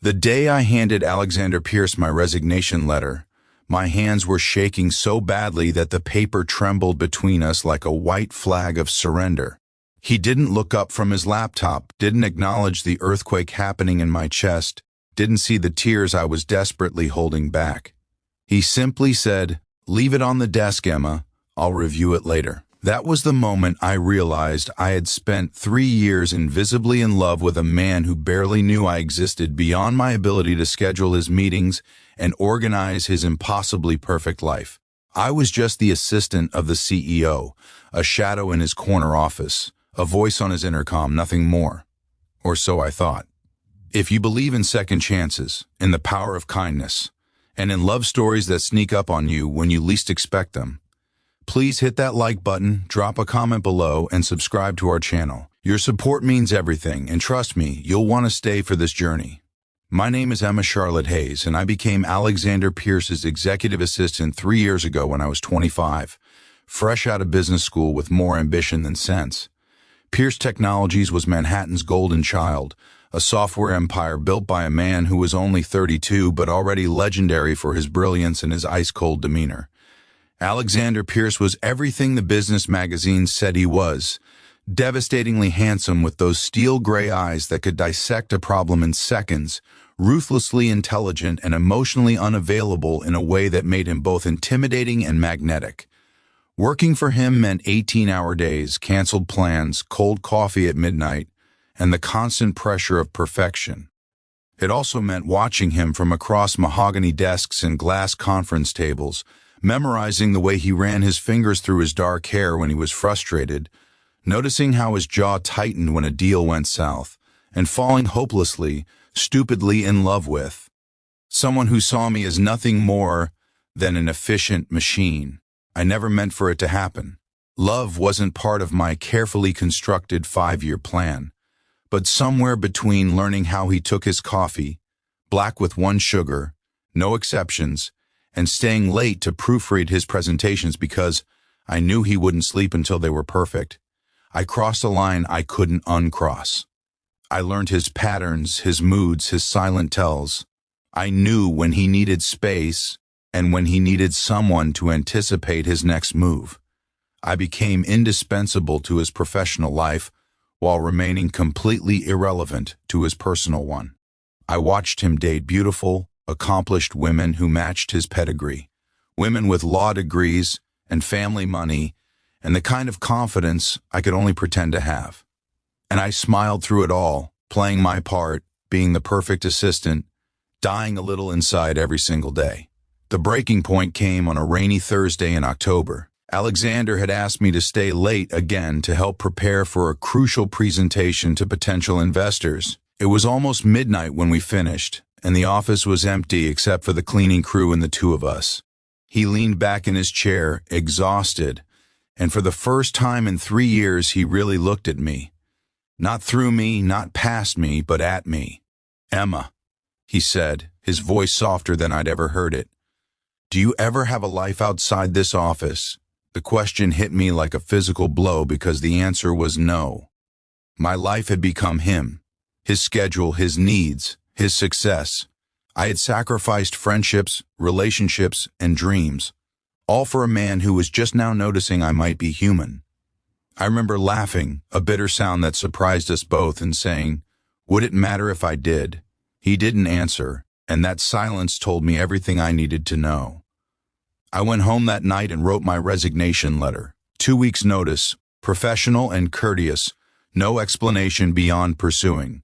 The day I handed Alexander Pierce my resignation letter, my hands were shaking so badly that the paper trembled between us like a white flag of surrender. He didn't look up from his laptop, didn't acknowledge the earthquake happening in my chest, didn't see the tears I was desperately holding back. He simply said, "Leave it on the desk, Emma. I'll review it later." That was the moment I realized I had spent 3 years invisibly in love with a man who barely knew I existed beyond my ability to schedule his meetings and organize his impossibly perfect life. I was just the assistant of the CEO, a shadow in his corner office, a voice on his intercom, nothing more. Or so I thought. If you believe in second chances, in the power of kindness, and in love stories that sneak up on you when you least expect them, please hit that like button, drop a comment below, and subscribe to our channel. Your support means everything, and trust me, you'll want to stay for this journey. My name is Emma Charlotte Hayes, and I became Alexander Pierce's executive assistant 3 years ago when I was 25, fresh out of business school with more ambition than sense. Pierce Technologies was Manhattan's golden child, a software empire built by a man who was only 32 but already legendary for his brilliance and his ice-cold demeanor. Alexander Pierce was everything the business magazines said he was, devastatingly handsome with those steel gray eyes that could dissect a problem in seconds, ruthlessly intelligent and emotionally unavailable in a way that made him both intimidating and magnetic. Working for him meant 18-hour days, canceled plans, cold coffee at midnight, and the constant pressure of perfection. It also meant watching him from across mahogany desks and glass conference tables, memorizing the way he ran his fingers through his dark hair when he was frustrated, noticing how his jaw tightened when a deal went south, and falling hopelessly, stupidly in love with someone who saw me as nothing more than an efficient machine. I never meant for it to happen. Love wasn't part of my carefully constructed 5-year plan, but somewhere between learning how he took his coffee, black with 1 sugar, no exceptions, and staying late to proofread his presentations because I knew he wouldn't sleep until they were perfect, I crossed a line I couldn't uncross. I learned his patterns, his moods, his silent tells. I knew when he needed space and when he needed someone to anticipate his next move. I became indispensable to his professional life while remaining completely irrelevant to his personal one. I watched him date beautiful, accomplished women who matched his pedigree, women with law degrees and family money, and the kind of confidence I could only pretend to have. And I smiled through it all, playing my part, being the perfect assistant, dying a little inside every single day. The breaking point came on a rainy Thursday in October. Alexander had asked me to stay late again to help prepare for a crucial presentation to potential investors. It was almost midnight when we finished, and the office was empty except for the cleaning crew and the 2 of us. He leaned back in his chair, exhausted, and for the first time in 3 years he really looked at me. Not through me, not past me, but at me. "Emma," he said, his voice softer than I'd ever heard it. "Do you ever have a life outside this office?" The question hit me like a physical blow because the answer was no. My life had become him, his schedule, his needs, his success. I had sacrificed friendships, relationships, and dreams, all for a man who was just now noticing I might be human. I remember laughing, a bitter sound that surprised us both, and saying, "Would it matter if I did?" He didn't answer, and that silence told me everything I needed to know. I went home that night and wrote my resignation letter. 2 weeks' notice, professional and courteous, no explanation beyond pursuing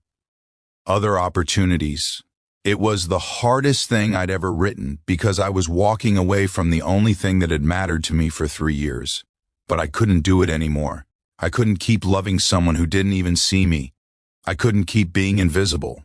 other opportunities. It was the hardest thing I'd ever written because I was walking away from the only thing that had mattered to me for 3 years. But I couldn't do it anymore. I couldn't keep loving someone who didn't even see me. I couldn't keep being invisible.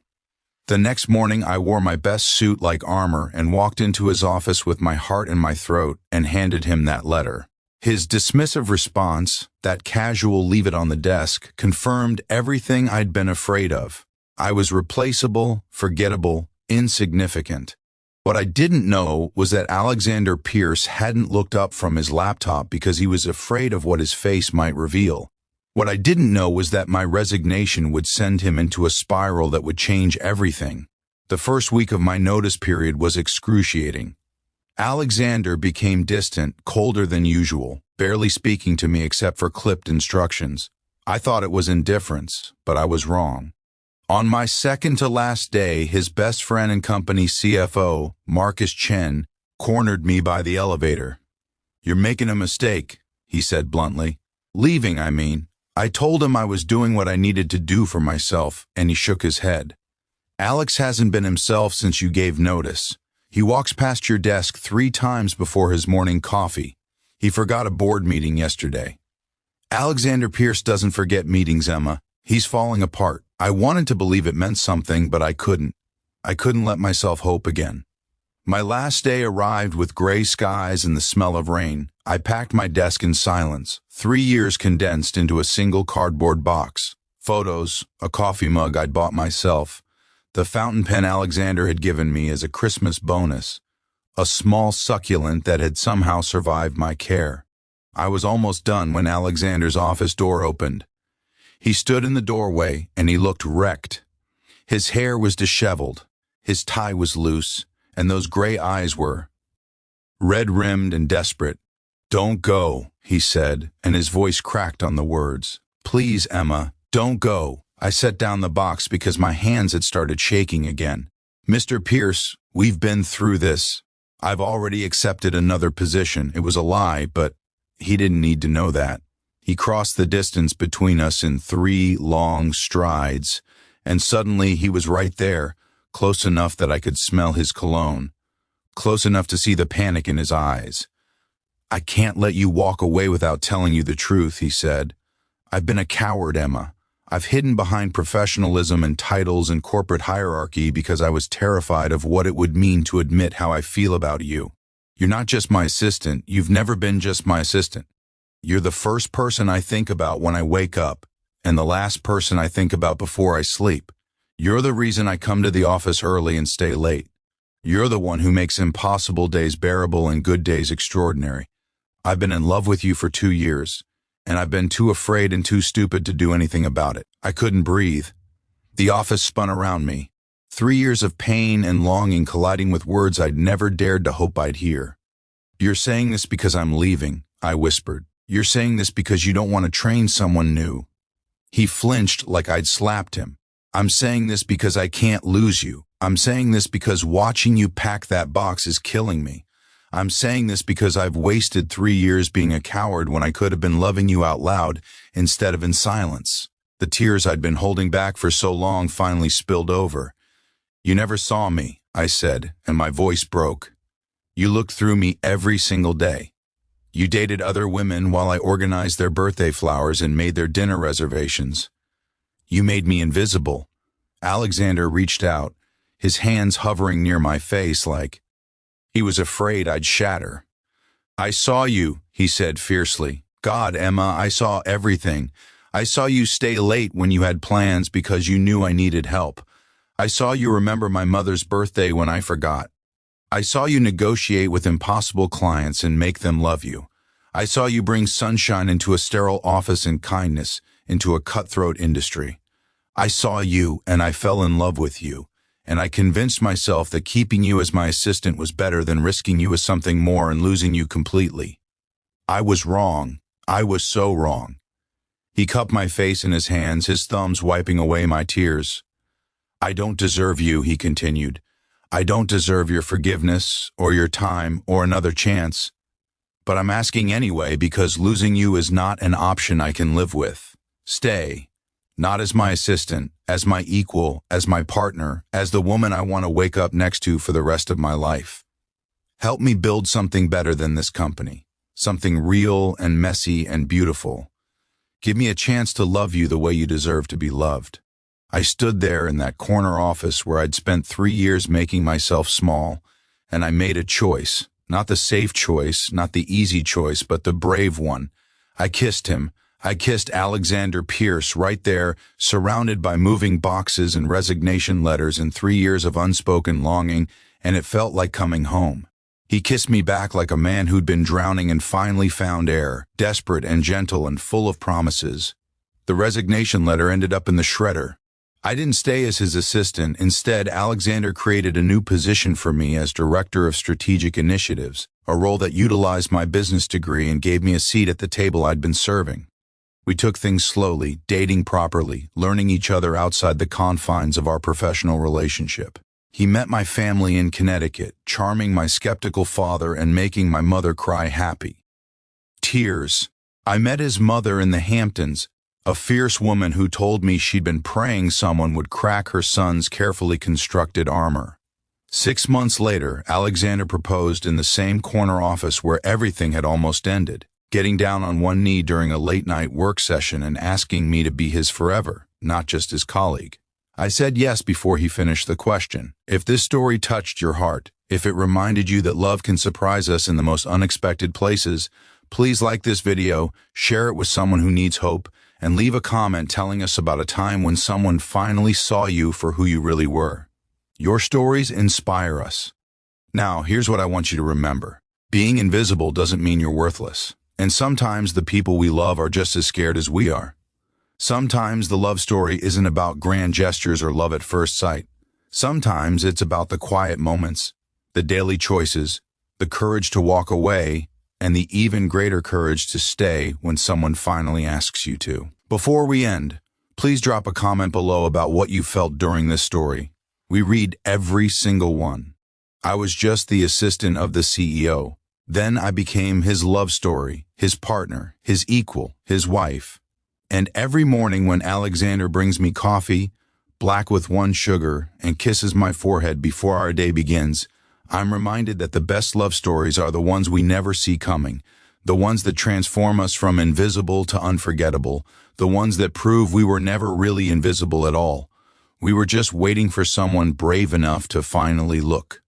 The next morning, I wore my best suit like armor and walked into his office with my heart in my throat and handed him that letter. His dismissive response, that casual "leave it on the desk," confirmed everything I'd been afraid of. I was replaceable, forgettable, insignificant. What I didn't know was that Alexander Pierce hadn't looked up from his laptop because he was afraid of what his face might reveal. What I didn't know was that my resignation would send him into a spiral that would change everything. The first week of my notice period was excruciating. Alexander became distant, colder than usual, barely speaking to me except for clipped instructions. I thought it was indifference, but I was wrong. On my second-to-last day, his best friend and company CFO, Marcus Chen, cornered me by the elevator. "You're making a mistake," he said bluntly. "Leaving, I mean." I told him I was doing what I needed to do for myself, and he shook his head. "Alex hasn't been himself since you gave notice. He walks past your desk 3 times before his morning coffee. He forgot a board meeting yesterday." Alexander Pierce doesn't forget meetings, Emma. He's falling apart. I wanted to believe it meant something, but I couldn't. I couldn't let myself hope again. My last day arrived with gray skies and the smell of rain. I packed my desk in silence, 3 years condensed into a single cardboard box. Photos, a coffee mug I'd bought myself, the fountain pen Alexander had given me as a Christmas bonus, a small succulent that had somehow survived my care. I was almost done when Alexander's office door opened. He stood in the doorway and he looked wrecked. His hair was disheveled, his tie was loose, and those gray eyes were red-rimmed and desperate. "Don't go," he said, and his voice cracked on the words. "Please, Emma, don't go." I set down the box because my hands had started shaking again. "Mr. Pierce, we've been through this. I've already accepted another position." It was a lie, but he didn't need to know that. He crossed the distance between us in 3 long strides, and suddenly he was right there, close enough that I could smell his cologne, close enough to see the panic in his eyes. "I can't let you walk away without telling you the truth," he said. "I've been a coward, Emma. I've hidden behind professionalism and titles and corporate hierarchy because I was terrified of what it would mean to admit how I feel about you. You're not just my assistant. You've never been just my assistant. You're the first person I think about when I wake up, and the last person I think about before I sleep. You're the reason I come to the office early and stay late. You're the one who makes impossible days bearable and good days extraordinary. I've been in love with you for 2 years, and I've been too afraid and too stupid to do anything about it." I couldn't breathe. The office spun around me. 3 years of pain and longing colliding with words I'd never dared to hope I'd hear. "You're saying this because I'm leaving," I whispered. "You're saying this because you don't want to train someone new." He flinched like I'd slapped him. "I'm saying this because I can't lose you. I'm saying this because watching you pack that box is killing me. I'm saying this because I've wasted 3 years being a coward when I could have been loving you out loud instead of in silence." The tears I'd been holding back for so long finally spilled over. "You never saw me," I said, and my voice broke. "You looked through me every single day. You dated other women while I organized their birthday flowers and made their dinner reservations. You made me invisible." Alexander reached out, his hands hovering near my face like he was afraid I'd shatter. "I saw you," he said fiercely. "God, Emma, I saw everything. I saw you stay late when you had plans because you knew I needed help. I saw you remember my mother's birthday when I forgot. I saw you negotiate with impossible clients and make them love you. I saw you bring sunshine into a sterile office and kindness into a cutthroat industry. I saw you, and I fell in love with you, and I convinced myself that keeping you as my assistant was better than risking you as something more and losing you completely. I was wrong. I was so wrong." He cupped my face in his hands, his thumbs wiping away my tears. "I don't deserve you," he continued. "I don't deserve your forgiveness, or your time, or another chance. But I'm asking anyway because losing you is not an option I can live with. Stay. Not as my assistant, as my equal, as my partner, as the woman I want to wake up next to for the rest of my life. Help me build something better than this company, something real and messy and beautiful. Give me a chance to love you the way you deserve to be loved." I stood there in that corner office where I'd spent 3 years making myself small, and I made a choice, not the safe choice, not the easy choice, but the brave one. I kissed him. I kissed Alexander Pierce right there, surrounded by moving boxes and resignation letters and 3 years of unspoken longing, and it felt like coming home. He kissed me back like a man who'd been drowning and finally found air, desperate and gentle and full of promises. The resignation letter ended up in the shredder. I didn't stay as his assistant. Instead, Alexander created a new position for me as Director of Strategic Initiatives, a role that utilized my business degree and gave me a seat at the table I'd been serving. We took things slowly, dating properly, learning each other outside the confines of our professional relationship. He met my family in Connecticut, charming my skeptical father and making my mother cry happy. Tears. I met his mother in the Hamptons, a fierce woman who told me she'd been praying someone would crack her son's carefully constructed armor. 6 months later, Alexander proposed in the same corner office where everything had almost ended, getting down on one knee during a late-night work session and asking me to be his forever, not just his colleague. I said yes before he finished the question. If this story touched your heart, if it reminded you that love can surprise us in the most unexpected places, please like this video, share it with someone who needs hope, and leave a comment telling us about a time when someone finally saw you for who you really were. Your stories inspire us. Now, here's what I want you to remember. Being invisible doesn't mean you're worthless. And sometimes the people we love are just as scared as we are. Sometimes the love story isn't about grand gestures or love at first sight. Sometimes it's about the quiet moments, the daily choices, the courage to walk away, and the even greater courage to stay when someone finally asks you to. Before we end, please drop a comment below about what you felt during this story. We read every single one. I was just the assistant of the CEO. Then I became his love story, his partner, his equal, his wife. And every morning when Alexander brings me coffee, black with 1 sugar, and kisses my forehead before our day begins, I'm reminded that the best love stories are the ones we never see coming, the ones that transform us from invisible to unforgettable, the ones that prove we were never really invisible at all. We were just waiting for someone brave enough to finally look.